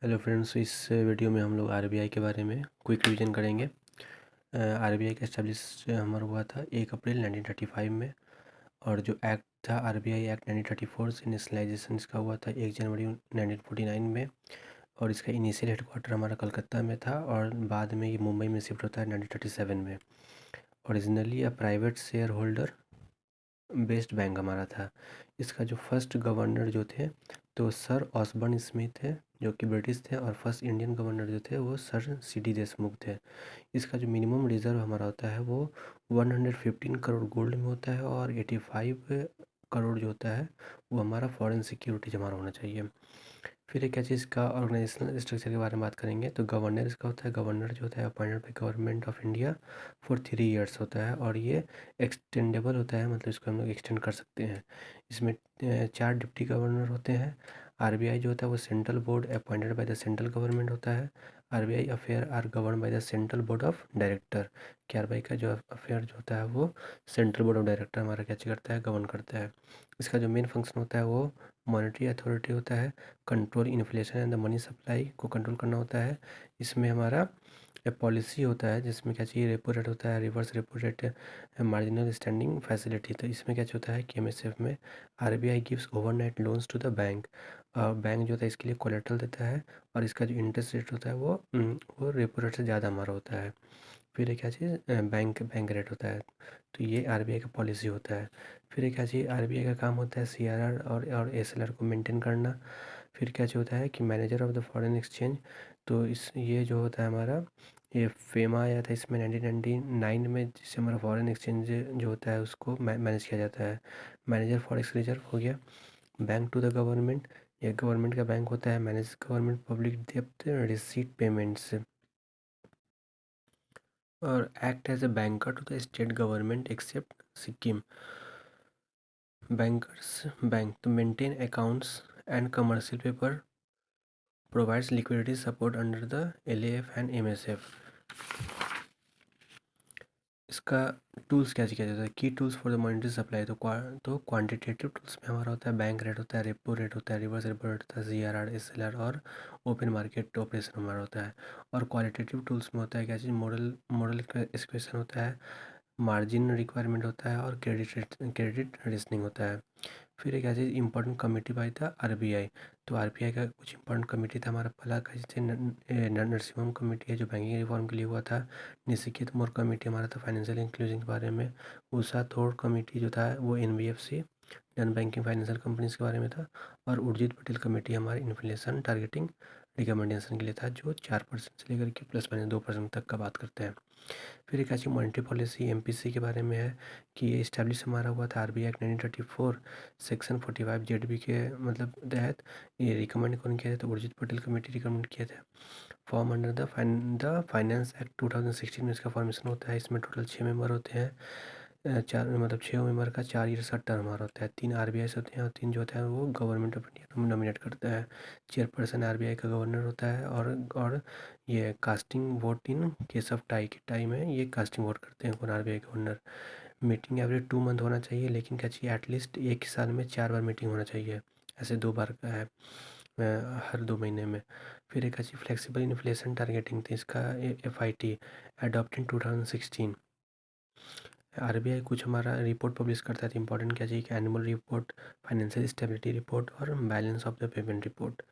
Hello friends, इस video में हम लोग आरबीआई के बारे में क्विक रिवीजन करेंगे। आरबीआई का एस्टेब्लिश हमारा हुआ था 1 अप्रैल 1935 में। और जो एक्ट था आरबीआई एक्ट 1934 से नेशनलाइजेशन इसका हुआ था 1 जनवरी 1949 में। और इसका इनिशियल हेडक्वार्टर हमारा कलकत्ता में था और बाद में ये मुंबई में शिफ्ट होता है 1937 में। Originally private share holder based bank हमारा था। इसका जो फर्स्ट गवर्नर जो थे तो सर ऑसबर्न स्मिथ थे, जो कि ब्रिटिश थे। और फर्स्ट इंडियन गवर्नर जो थे वो सर सीडी देशमुख थे। इसका जो मिनिमम रिज़र्व हमारा होता है वो 115 करोड़ गोल्ड में होता है और 85 करोड़ जो होता है वो हमारा फॉरेन सिक्योरिटीज हमारा होना चाहिए। फिर एक क्या चीज़ का ऑर्गेनाइजेशनल स्ट्रक्चर के बारे में बात करेंगे तो गवर्नर इसका होता है। गवर्नर जो होता है appointed by government of India for 3 years होता है और ये एक्सटेंडेबल होता है, मतलब इसको हम लोग एक्सटेंड कर सकते हैं। इसमें 4 डिप्टी गवर्नर होते हैं। आरबीआई जो होता है वो central board appointed by the central government होता है। RBI affair are govern by the central board of director. कि आरबीआई का जो अफेयर जो होता है वो सेंट्रल बोर्ड ऑफ डायरेक्टर हमारा क्या करता है, गवर्न करता है। इसका जो मेन फंक्शन होता है वो मॉनेटरी अथॉरिटी होता है। Control inflation and the money supply को कंट्रोल करना होता है। इसमें हमारा पॉलिसी होता है जिसमें क्या चाहिए, रेपो रेट होता है, reverse repo rate, marginal standing facility. तो इसमें क्या होता है कि एमएसएफ में RBI gives overnight loans to the bank. Bank जो होता है इसके लिए कोलेट्रल देता है और इसका जो इंटरेस्ट रेट होता है वो रेपो रेट से ज़्यादा हमारा होता है। फिर एक क्या चीज़, बैंक बैंक रेट होता है। तो ये आरबीआई का पॉलिसी होता है। फिर एक क्या चीज़, आरबीआई का काम होता है सीआरआर और एसएलआर को मेंटेन करना। फिर क्या जो होता है कि manager of the foreign exchange. तो इस ये जो होता है हमारा, ये फेमा आया था इसमें 1999 में, जिससे हमारा फॉरेन एक्सचेंज जो होता है उसको मैनेज किया जाता है। मैनेजर फॉरेक्स रिजर्व हो गया। बैंक टू द गवर्नमेंट, ये गवर्नमेंट का बैंक होता है। मैनेज गवर्नमेंट पब्लिक डेप्ट रिसीट पेमेंट्स। और act as a banker to the state government except Sikkim. Bankers bank to maintain accounts and commercial paper, provides liquidity support under the LAF and MSF. इसका tools क्या किया जाता है, की tools for the monetary supply. तो quantitative tools में हमारा होता है बैंक रेट होता है, रेपो रेट होता है, रिवर्स रेपो रेट होता है, सीआरआर एसएलआर और ओपन मार्केट ऑपरेशन हमारा होता है। और क्वालिटेटिव टूल्स में होता है क्या चीज़, मॉडल मॉडल एक्सप्रेशन होता है, मार्जिन रिक्वायरमेंट होता है और क्रेडिट रीजनिंग होता है। फिर एक ऐसी इंपॉर्टेंट कमेटी पाई था आरबीआई। तो आरबीआई का कुछ इंपॉर्टेंट कमेटी था हमारा, पहला का जैसे नरसिम्हम कमेटी है जो बैंकिंग रिफॉर्म के लिए हुआ था। निशिकेत मोर कमेटी हमारा था फाइनेंशियल इंक्लूजन के बारे में। उषा थोड़ कमेटी जो था वो NBFC non banking financial companies के बारे में था। और उर्जित पटेल कमेटी हमारी इन्फ्लेशन टारगेटिंग रिकमेंडेशन के लिए था, जो 4% से लेकर के +2% तक का बात करते हैं। फिर एक ऐसी मॉनेटरी पॉलिसी एमपीसी के बारे में है कि ये इस्टेब्लिश हमारा हुआ था आरबीआई एक्ट 1934 सेक्शन 45 जेडबी के मतलब तहत। ये रिकमेंड कौन किया था, तो उर्जित पटेल कमेटी रिकमेंड किया था। Form under the finance act 2016 में इसका फॉर्मेशन होता है। इसमें टोटल 6 मेंबर होते हैं। चार मतलब 6 मेंबर का 4 ईयर्स का टर्म हमारा होता है। 3 आरबीआई से होते हैं और 3 जो होता है वो गवर्नमेंट ऑफ इंडिया नॉमिनेट करता है। चेयरपर्सन आरबीआई का गवर्नर होता है। और ये casting vote in case of tie के टाइम है, ये कास्टिंग वोट करते हैं कौन, RBI governor. Meeting every 2 month होना चाहिए, लेकिन क्या चाहिए एटलीस्ट एक साल में 4 बार मीटिंग होना चाहिए। ऐसे 2 बार का है हर 2 महीने में। फिर एक अच्छी फ्लेक्सिबल इन्फ्लेशन टारगेटिंग थी इसका, F I T adopt in 2016। RBI कुछ हमारा रिपोर्ट पब्लिश करता है, इंपॉर्टेंट क्या चाहिए कि annual report, financial stability report और balance of the payment report.